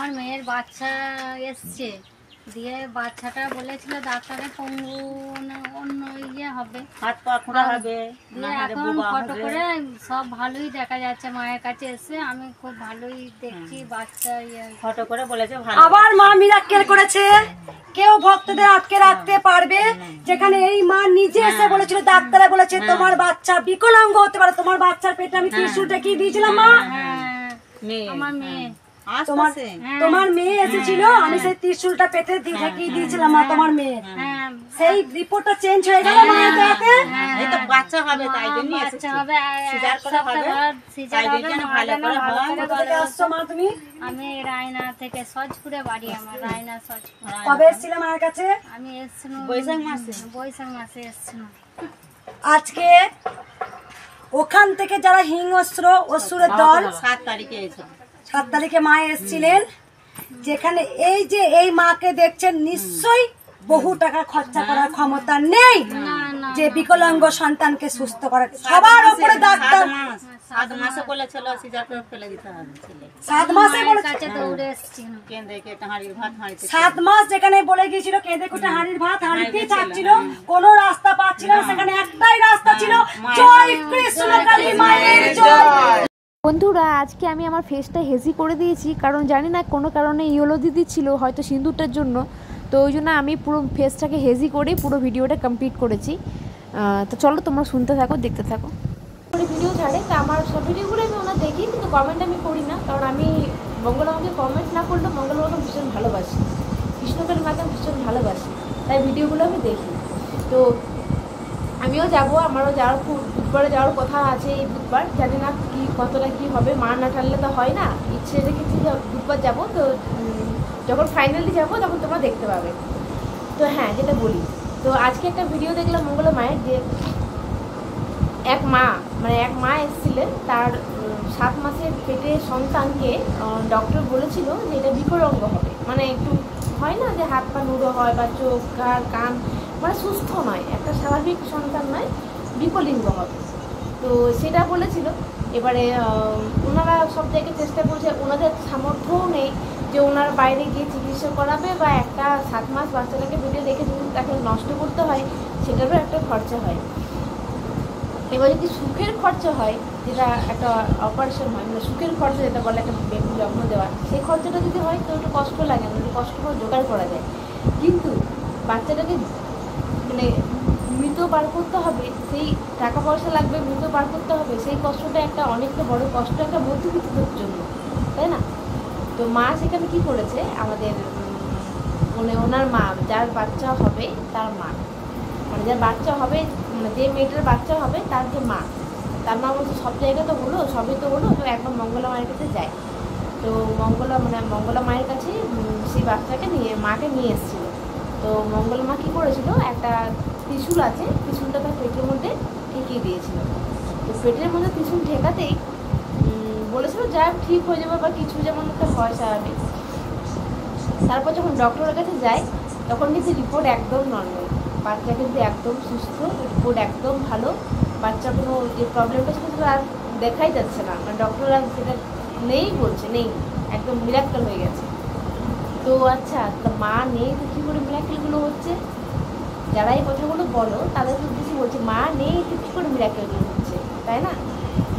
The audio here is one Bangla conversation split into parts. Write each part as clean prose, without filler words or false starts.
আমার মেয়ের বাচ্চা এসছে, দিয়ে বাচ্চাটা বলেছিল ডাক্তারে পঙ্গু অন্য ইয়ে হবে, হাত পা খোঁড়া হবে। দিয়ে এখন ফটো করে সব ভালোই দেখা যাচ্ছে। মায়ের কাছে এসে আমি খুব ভালোই দেখছি বাচ্চা ফটো করে বলেছে ভালো। আবার মা মিরাক্কেল করেছে। কেউ ভক্তদের আটকে রাখতে পারবে? যেখানে এই মা নিজে এসে বলেছিল, ডাক্তাররা বলেছে তোমার বাচ্চা বিকলাঙ্গ হতে পারে, তোমার বাচ্চার পেটে আমি ত্রিশূলটা কি দিয়েছিলাম মা? আমার মেয়ে তোমার মেয়ে এসেছিল, আমি সেই ত্রিশূলটা পেটে দিয়েছিলাম মা তোমার মেয়ে। সেই রিপোর্টটা চেঞ্জ হয়ে গেল মায়ের দেখাতে। এই তো বাচ্চা হবে, তাই জন্য বাচ্চা হবে, সিজার করে হবে, তাই জন্য ভালো করে হয়। কোথা থেকে আসছো মা তুমি? আমি রায়না থেকে, সজপুরে বাড়ি আমার, রায়না সজপুর। কবে এসেছিলে মায়ের কাছে? আমি এসেছিলাম বৈশাখ মাসে। বৈশাখ মাসে এসেছিলাম। আজকে ওখান থেকে যারা হিংস্র অসুরের দল 7 তারিখে এসেছে, 7 তারিখে মা এসেছিলেন, যেখানে এই যে এই মাকে দেখছেন, নিশ্চয়ই বহু টাকা খরচা করার ক্ষমতা নেই যে বিকলাঙ্গ সন্তানকে সুস্থ করে। সবার উপরে ডাক্তার 7 মাসে বলেছিল সিজার করে ফেলে দিতে হবে ছেলে। 7 মাসে কাছে দৌড়ে এসেছি, কেঁদে কেটে হাঁড়ির ভাত হাঁড়িতে। 7 মাস যেখানে বলে গিয়েছিল কেঁদে কুটে হাঁড়ির ভাত হাঁড়িতেই থাকছিল, কোন রাস্তা পাচ্ছিল না, সেখানে একটাই রাস্তা ছিল, জয় কৃষ্ণ কালী মায়ের জয়। বন্ধুরা, আজকে আমি আমার ফেসটা হেজি করে দিয়েছি, কারণ জানি না কোনো কারণে ইয়েলো দিদি ছিল হয়তো সিঁদুরটার জন্য, তো ওই জন্য আমি পুরো ফেসটাকে হেজি করে পুরো ভিডিওটা কমপ্লিট করেছি। তো চলো তোমরা শুনতে থাকো, দেখতে থাকো। ভিডিও ছাড়ে তা আমার সব ভিডিওগুলো আমি ওনার দেখি, কিন্তু কমেন্ট আমি করি না, কারণ আমি মঙ্গলমাকে কমেন্ট না করলে মঙ্গলমাকে ভীষণ ভালোবাসি, কৃষ্ণকালী মাকে ভীষণ ভালোবাসি, তাই ভিডিওগুলো আমি দেখি। তো আমিও যাবো, আমারও যাওয়ার খুব বুধবারে যাওয়ার কথা আছে। এই বুধবার জানি না কি কতটা কি হবে, মা না টানলে তো হয় না, ইচ্ছে রেখেছি বুধবার যাবো। তো যখন ফাইনালি যাবো তখন তোমরা দেখতে পাবে। তো হ্যাঁ, যেটা বলি, তো আজকে একটা ভিডিও দেখলাম মঙ্গলা মায়ের, যে এক মা এসেছিলেন, তার 7 মাসের পেটে সন্তানকে ডক্টর বলেছিল যে এটা বিকলাঙ্গ হবে, মানে একটু হয় না যে হাত পা নুড়ো হয় বা চোখ কান, মানে সুস্থ নয়, একটা স্বাভাবিক সন্তান নয়, বিকলিঙ্গ হবে। তো সেটা বলেছিল। এবারে ওনারা সব জায়গায় চেষ্টা করছে, ওনাদের সামর্থ্যও নেই যে ওনারা বাইরে গিয়ে চিকিৎসা করাবে, বা একটা 7 মাস বাচ্চাটাকে পেটে রেখে যদি তাকে নষ্ট করতে হয় সেটারও একটা খরচা হয়। এবার যদি সুখের খরচা হয়, যেটা একটা অপারেশন হয়, মানে সুখের খরচা যেটা বলে একটা বেবি জন্ম দেওয়া, সেই খরচাটা যদি হয় তো একটু কষ্ট লাগে, মানে কষ্ট করে জোগাড় করা যায়। কিন্তু বাচ্চাটাকে মানে মৃত বার করতে হবে, সেই টাকা পয়সা লাগবে, মৃত বার করতে হবে, সেই কষ্টটা একটা অনেকটা বড় কষ্ট একটা মধ্যবিত্তের জন্য, তাই না? তো মা সেখানে কী করেছে, আমাদের মানে ওনার মা, যার বাচ্চা হবে তার মা, মানে যার বাচ্চা হবে, মানে যে মেয়েটার বাচ্চা হবে তার যে মা, তার মা বলছে সব জায়গা তো হলো, সবই তো হলো, তো একবার মঙ্গলা মায়ের কাছে যায়। তো মঙ্গলা মায়ের কাছে সেই বাচ্চাকে মাকে নিয়ে এসেছিলো। তো মঙ্গলা মা কী করেছিল, একটা ত্রিশূল আছে, ত্রিশূলটা তার পেটের মধ্যে ঠেকিয়ে দিয়েছিল। তো পেটের মধ্যে ত্রিশূল ঠেকাতেই বলেছিল যা ঠিক হয়ে যাবে বা কিছু, যেমন একটা হয় স্বাভাবিক। তারপর যখন ডক্টরের কাছে যায় তখন কিন্তু রিপোর্ট একদম নর্মাল, বাচ্চা কিন্তু একদম সুস্থ, রিপোর্ট একদম ভালো, বাচ্চা কোনো যে প্রবলেমটা ছিল সেটা আর দেখাই যাচ্ছে না, মানে ডক্টররা সেটা নেই বলছে, নেই, একদম মিরাক্কেল হয়ে গেছে। তো আচ্ছা, তা মা নেই তো কী করে মিরাক্কেলগুলো হচ্ছে? যারা এই কথাগুলো বলো তাদের উদ্দেশ্যে বলছে, মা নেই তো কী করে মিরাক্কেলগুলো হচ্ছে, তাই না?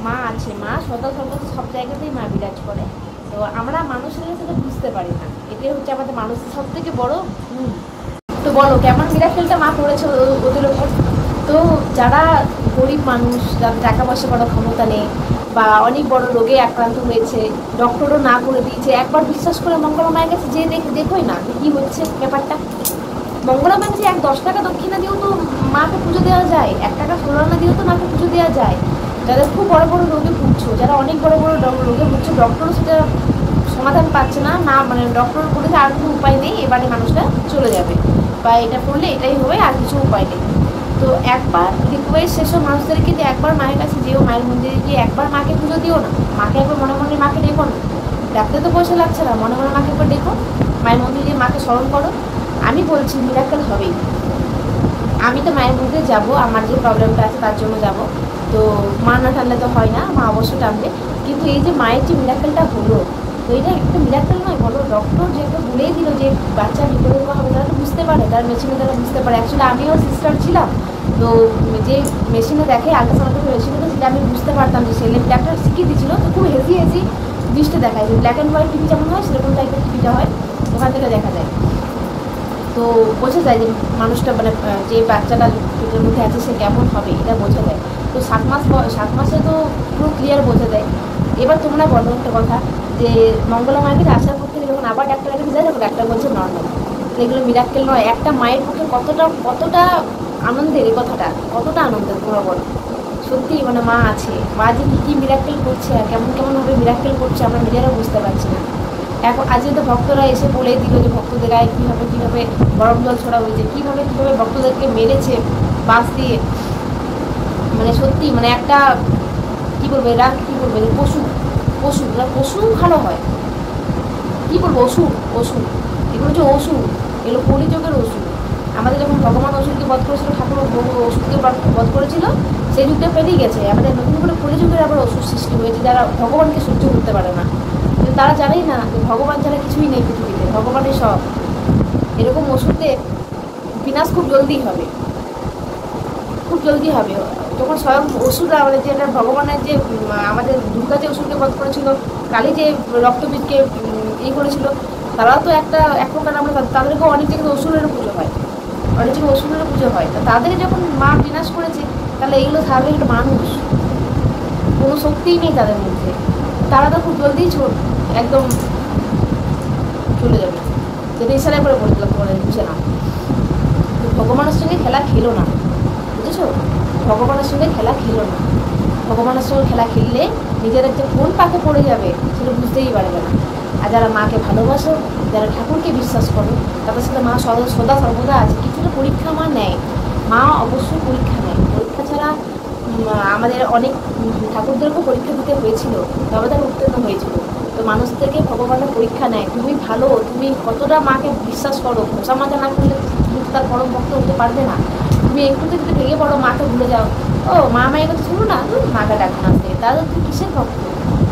মা আছে, মা সদা সর্বদা সব জায়গাতেই মা বিরাজ করে। তো আমরা মানুষের সেটা বুঝতে পারি না, এটাই হচ্ছে আমাদের মানুষের সব থেকে বড় ভুল। তো বলো কেমন মিরাক্কেলটা মা করেছে ওদের ওপর। তো যারা গরিব মানুষ, যাদের টাকা পয়সা করার ক্ষমতা নেই, বা অনেক বড় রোগে আক্রান্ত হয়েছে, ডক্টরও না করে দিয়েছে, একবার বিশ্বাস করে মঙ্গলা মায়ের কাছে যে দেখোই না কী হচ্ছে ব্যাপারটা। মঙ্গলা মায়ের যে 10 টাকা দক্ষিণা দিয়েও তো মাকে পুজো দেওয়া যায়, 1 টাকা সোনানা দিয়েও তো মাকে পুজো দেওয়া যায়। যাদের খুব বড় বড় রোগে ভুগছো, যারা অনেক বড় বড় রোগে ভুগছো, ডক্টরও সেটা সমাধান পাচ্ছে না, মানে ডক্টর বলেছে আর কোনো উপায় নেই, এবারে মানুষটা চলে যাবে, বা এটা করলে এটাই হবে, আর কিছু উপায় নেই। তো একবার রিকোয়েস্ট সেসব মানুষদেরকে যে একবার মায়ের কাছে যেও, মায়ের মন্দিরে গিয়ে একবার মাকে পুজো দিও না, মাকে একবার মনে মনে মাকে ডেকো না, ডাকতে তো পয়সা লাগছে না, মনে মনে মাকে একবার ডেকো, মায়ের মন্দিরে গিয়ে মাকে স্মরণ করো। আমি বলছি মিরাক্কেল হবেই। আমি তো মায়ের মন্দিরে যাব, আমার যে প্রবলেমটা আছে তার জন্য যাব, তো মা না টানলে তো হয় না, মা অবশ্যই টানবে। কিন্তু এই যে মায়ের যে মিরাক্কেলটা হলো, তো এটা একটা মিরাক্কেল নয় বলো? ডক্টর যেটা বলেই দিল যে বাচ্চা বিকলাঙ্গ হবে, তারা তো বুঝতে পারে, তার মেশিনে তারা বুঝতে পারে। অ্যাকচুয়ালি আমিও সিস্টার ছিলাম, তো যে মেশিনে দেখে আল্ট্রাসাউন্ড মেশিনে, তো সেটা আমি বুঝতে পারতাম যে ছেলে ডাক্তার শিখিয়ে দিয়েছিল। তো খুব হেজি হেজি দৃষ্টি দেখায়, যে ব্ল্যাক অ্যান্ড হোয়াইট টিভি যেমন হয় সেরকম টাইপের টিভিটা হয়, ওখান থেকে দেখা যায়। তো বোঝা যায় যে মানুষটা মানে যে বাচ্চাটা পেটের মধ্যে আছে সে কেমন হবে, এটা বোঝা যায়। তো 7 মাসে তো পুরো ক্লিয়ার বোঝা যায়। এবার তোমরা বলো একটা কথা, যে মঙ্গলা মায়ের আসার পর থেকে যখন আবার ডাক্তারের কাছে যায়, তখন ডাক্তার বলছে নর্মাল। এগুলো মিরাক্কেল নয়? একটা মায়ের পক্ষে কতটা আনন্দের এই কথাটা, কতটা আনন্দের তোমরা বলো? সত্যি মানে মা আছে, মা যে কী মিরাক্কেল করছে আর কেমনভাবে মিরাক্কেল করছে আমরা নিজেরাও বুঝতে পারছি না। এখন আজকে তো ভক্তরা এসে বলেই দিল যে ভক্তদের গায়ে কীভাবে গরম জল ছড়া হয়েছে, কীভাবে ভক্তদেরকে মেরেছে বাস দিয়ে। মানে সত্যি মানে একটা কী বলবো, এরা কী বলবো, পশু ভালো হয়, কী বলবো, ওষুধ এগুলো যে ওষুধ, এগুলো কলিযুগের ওষুধ। আমাদের যখন ভগবান অসুরকে বধ করেছিল, ঠাকুর ওষুধকে বধ করেছিল, সেই যুগটা পেরিয়ে গেছে। আমাদের নতুন করে কলিযুগের আবার ওষুধ সৃষ্টি হয়েছে, যারা ভগবানকে সহ্য করতে পারে না। কিন্তু তারা জানেই না যে ভগবান ছাড়া কিছুই নেই পৃথিবীতে, ভগবানের সব। এরকম ওষুধের বিনাশ খুব জলদি হবে। যখন স্বয়ং অসুররা আমাদের যে ভগবানের যে আমাদের দুর্গা যে অসুরকে বধ করেছিল, কালী যে রক্তবীজকে করেছিল, তারাও তো এক প্রকার আমরা তাদেরকেও অনেক জায়গায় অসুরেরও পুজো হয়। তা তাদের যখন মা বিনাশ করেছে, তাহলে এগুলো স্বাভাবিক একটা মানুষ, কোনো শক্তিই নেই তাদের মধ্যে। তারা তো খুব জলদি একদম চলে যাবে। যেটা ইশারায় করে বলছিলাম তোমাদের, বুঝে না। ভগবানের সঙ্গে খেলা খেলো না, বুঝেছো? ভগবানের সঙ্গে খেলা খেললে নিজেরা যে কোন পাকে পড়ে যাবে সেটা বুঝতেই পারবে না। আর যারা মাকে ভালোবাসো, যারা ঠাকুরকে বিশ্বাস করো, তাদের সাথে মা সদা সর্বদা আছে। কিছুটা পরীক্ষা মা নেয়, মা অবশ্যই পরীক্ষা নেয়। পরীক্ষা ছাড়া আমাদের অনেক ঠাকুরদেরকেও পরীক্ষা দিতে হয়েছিল, তবে তারা উত্তীর্ণ হয়েছিল। তো মানুষদেরকে ভগবানের পরীক্ষা নেয়, তুমি ভালো, তুমি কতটা মাকে বিশ্বাস করো। ঘোষা মাজা না করলে তুমি তার পরম ভক্ত হতে পারবে না। তুমি একটু যদি ভেঙে পড়ো, মাকে ভুলে যাও, ও মায়ের কথা শুনো না, মাকে ডাকো না, তাহলে তুমি কিসের ভক্ত?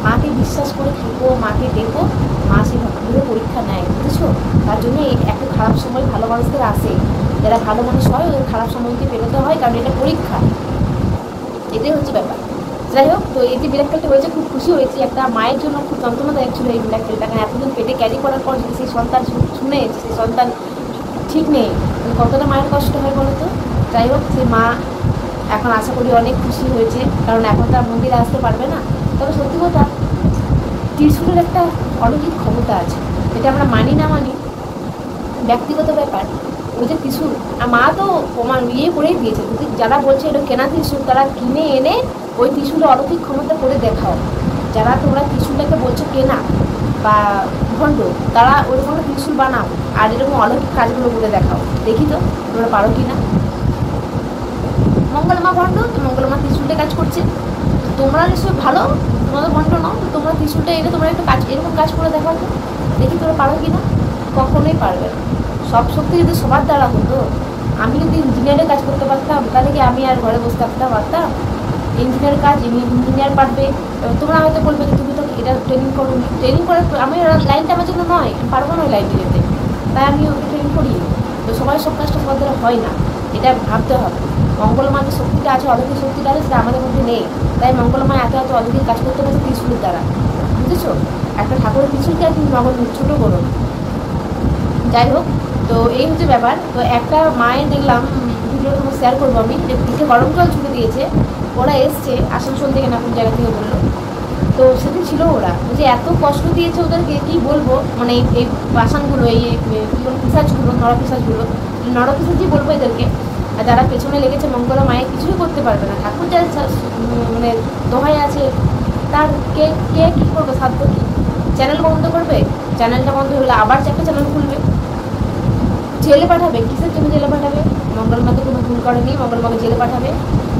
মাকে বিশ্বাস করে থাকো, মাকে দেখো, মা সেই ভক্তদের পরীক্ষা নেয়, বুঝেছো? তার জন্য একটা খারাপ সময় ভালো মানুষদের আসে, যারা ভালো মানুষ হয় ওদের খারাপ সময়কে পেরোতে হয়, কারণ এটা পরীক্ষা। এটাই হচ্ছে ব্যাপার। যাই হোক, তো এই যে মিরাক্কেলটা হয়েছে খুব খুশি হয়েছি। একটা মায়ের জন্য খুব যন্ত্রণাদায়ক ছিল এই মিরাক্কেলটা, কারণ এতদিন পেটে ক্যারি করার পর যদি সেই সন্তান শুনে সেই সন্তান ঠিক নেই, কতটা মায়ের কষ্ট হয় বলো তো। যাই হোক, সেই মা এখন আশা করি অনেক খুশি হয়েছে, কারণ এখন তার মন্দিরে আসতে পারবে না। তবে সত্যি কথা, ত্রিশূলের একটা অলৌকিক ক্ষমতা আছে, এটা আমরা মানি না মানি ব্যক্তিগত ব্যাপার। ওই যে ত্রিশূল, আর মা তো প্রমাণ করেই দিয়েছে। যদি যারা বলছে এটা কেনা ত্রিশূল, তারা কিনে এনে ওই ত্রিশূলের অলৌকিক ক্ষমতা করে দেখাও। যারা তোমরা ত্রিশূলটাকে বলছো কেনা বা ভণ্ড, তারা ওরকম ত্রিশূল বানাও আর এরকম অলৌকিক কাজগুলো করে দেখাও, দেখি তো তোমরা পারো কি না। মঙ্গলমা ভণ্ড, তো মঙ্গলমা ত্রিশূলটা কাজ করছে, তোমরা নিশ্চয়ই ভালো, তোমাদের ভণ্ড নাও, তোমরা ত্রিশূলটা এনে তোমরা একটু কাজ এরকম কাজ করে দেখাও, দেখি তোমরা পারো কি না। কখনোই পারবে না। সব শক্তি যদি সবার দ্বারা হতো, আমি যদি ইঞ্জিনিয়ারের কাজ করতে পারতাম, তাহলে কি আমি আর ঘরে বসে থাকতে পারতাম? ইঞ্জিনিয়ার কাজ ইঞ্জিনিয়ার পারবে। তোমরা হয়তো বলবে যে তুমি তো এটা ট্রেনিং করে, আমি লাইনটা আমার জন্য নয়, আমি পারবো না ওই লাইনটি যেতে, তাই আমি ওকে ট্রেনিং করি। তো সবাই সব কাজটা সবার দ্বারা হয় না, এটা ভাবতে হবে। মঙ্গলমা যে শক্তিটা আছে, অলৌকিক শক্তিটা আছে, সেটা আমাদের মধ্যে নেই। তাই মঙ্গলমা এত অলৌকিক কাজ করতে পারছে ত্রিশূলের দ্বারা, বুঝেছো? একটা ঠাকুরের ত্রিশূলকে আর কিন্তু নগর ছোটো করো না। যাই হোক, তো এই হচ্ছে ব্যাপার। তো একটা মায়ের দেখলাম ভিডিও তোমাকে শেয়ার করবো আমি, যে পিঠে গরম জল ছুটে দিয়েছে। ওরা এসছে আসানসোল থেকে না কোন জায়গা থেকে বললো, তো সেদিন ছিল ওরা যে এত কষ্ট দিয়েছে ওদেরকে, কি বলবো। মানে এই বাসানগুলো, এই পিসাজগুলো, নরপিসাজগুলো বলবো এদেরকে। আর যারা পেছনে লেগেছে মঙ্গলা মায়ের, কিছুই করতে পারবে না। ঠাকুর যার মানে দোহাই আছে, তার কে কে কী করবে, সাধ্য কি? চ্যানেল বন্ধ করবে, চ্যানেলটা বন্ধ হলে আবার একটা চ্যানেল খুলবে, জেলে পাঠাবে। কিসের জন্য জেলে পাঠাবে? মঙ্গলমা তো কোনো ভুল করেনি, মঙ্গলমাকে জেলে পাঠাবে?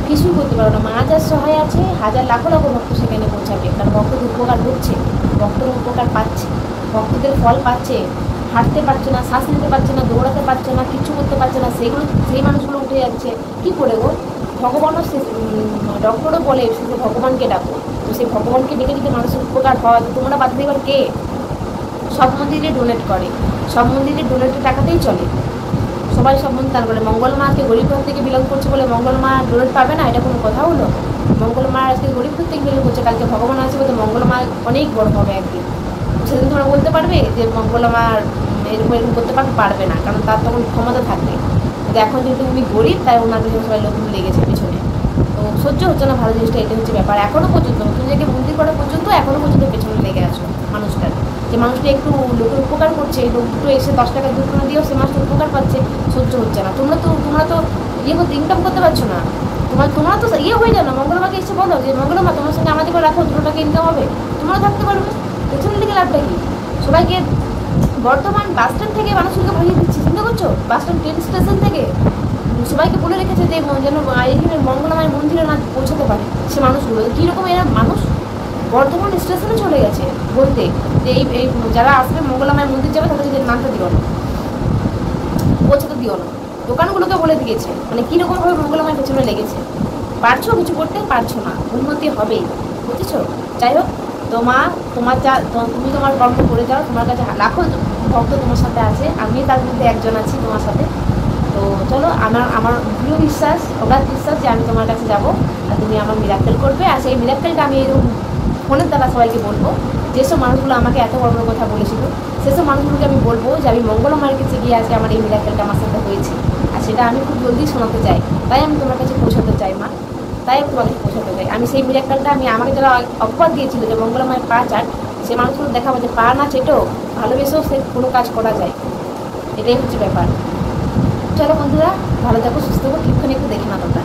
কিছুই করতে পারো না। মা যার সহায় আছে, হাজার লাখো ভক্ত সেখানে পৌঁছাবে, কারণ ভক্তদের উপকার হচ্ছে, ভক্তরা উপকার পাচ্ছে, ভক্তদের ফল পাচ্ছে। হাঁটতে পারছে না, শ্বাস নিতে পারছে না, দৌড়াতে পারছে না, কিছু করতে পারছে না, সেই মানুষগুলো উঠে যাচ্ছে। কী করে গো? ভগবানও ডক্টরও বলে সে ভগবানকে ডাকো। তো সেই ভগবানকে ডেকে যদি মানুষের উপকার হয়, তো তোমরা বাদ দেবার কে? সব মন্দিরে ডোনেট করে, সব মন্দিরে ডোনেটের টাকাতেই চলে, সবাই সব মন্দির দান করে। মঙ্গল মাকে গরিব ঘর থেকে বিলং করছে বলে মঙ্গল মা ডোনেট পাবে না, এটা কোনো কথা হলো? মঙ্গল মা আজকে গরিব ঘর থেকে বিলং করছে, কালকে ভগবান আছে বলতে মঙ্গল মা অনেক বড় হবে একদিন। সেদিন তোমরা বলতে পারবে যে মঙ্গল মা এরকম এরকম করতে পারবে না, কারণ তার তখন ক্ষমতা থাকবে। কিন্তু এখন যেহেতু উনি গরিব, তাই ওনার পেছনে সবাই লোকগুলো লেগেছে পেছনে। তো সহ্য হচ্ছে না ভালো জিনিসটা, এটা হচ্ছে ব্যাপার। এখনো পর্যন্ত নতুন জায়গায় মন্দির করা পর্যন্ত এখনো পর্যন্ত পেছনে লেগে আছো মানুষটার, যে মানুষটা একটু লোকের উপকার করছে, এই লোক দুটো এসে 10 টাকা দুটো দিয়েও সে মানুষটা উপকার পাচ্ছে, সহ্য হচ্ছে না। তোমরা তো ইয়ে করতে ইনকাম করতে পারছো না, তোমরা তো ইয়ে হয়ে যাও না। মঙ্গলমাকে এসে বলো যে মঙ্গলমা তোমার সঙ্গে আমাদের করে রাখো, 2 টাকা ইনকাম হবে, তোমরা থাকতে পারবে। পেছনে লেগে লাভটা কি? সবাইকে বর্তমান বাস স্ট্যান্ড থেকে মানুষকে ভরিয়ে দিচ্ছে, চিন্তা করছো? বাস স্ট্যান্ড ট্রেন স্টেশন থেকে সবাইকে বলে রেখেছে যে যেন এখানে মঙ্গলমায়ের মন্দিরে না পৌঁছাতে পারে সে মানুষগুলো। কীরকম এরা মানুষ বর্ধমান স্টেশনে চলে গেছে বলতে যে এই যারা আসবে মঙ্গলমায়ের মন্দির যাবে তাদেরকে যে নামটা দিও না, পৌঁছাতে দিও না, দোকানগুলোকে বলে দিয়েছে। মানে কীরকমভাবে মঙ্গলমায়ের পেছনে লেগেছে। পারছো কিছু করতে, পারছো না, উন্নতি হবেই, বুঝেছো? যাই হোক, তোমার তুমি তোমার কর্ম করে যাও, তোমার কাছে লাখো ভক্ত তোমার সাথে আছে, আমি তার মধ্যে একজন আছি তোমার সাথে। তো চলো, আমার দৃঢ় বিশ্বাস, অগাধ বিশ্বাস যে আমি তোমার কাছে যাবো আর তুমি আমার মিরাক্কেল করবে। আর সেই মিরাক্কেলটা আমি এরকম ফোনের দ্বারা সবাইকে বলবো। যেসব মানুষগুলো আমাকে এত বড় বড় কথা বলেছিল সেসব মানুষগুলোকে আমি বলবো যে আমি মঙ্গলমায়ের কাছে গিয়ে আজকে আমার এই মিরাক্কেলটা আমার সাথে হয়েছে, আর সেটা আমি খুব জলদি শোনাতে চাই। তাই আমি তোমার কাছে পৌঁছাতে চাই মা, তাই আমি তোমাকে পৌঁছাতে চাই। আমি সেই মিরাক্কেলটা আমি আমাকে যারা অপবাদ দিয়েছিল যে মঙ্গলমায়ের পা চাট, সে মানুষগুলো দেখাবো যে পা না চেটেও ভালোবেসেও সে কোনো কাজ করা যায়। এটাই হচ্ছে ব্যাপার। চলো বন্ধুরা, ভালো থাকো, সুস্থ থাকো, কিছুক্ষণ একটু দেখে না তোমরা।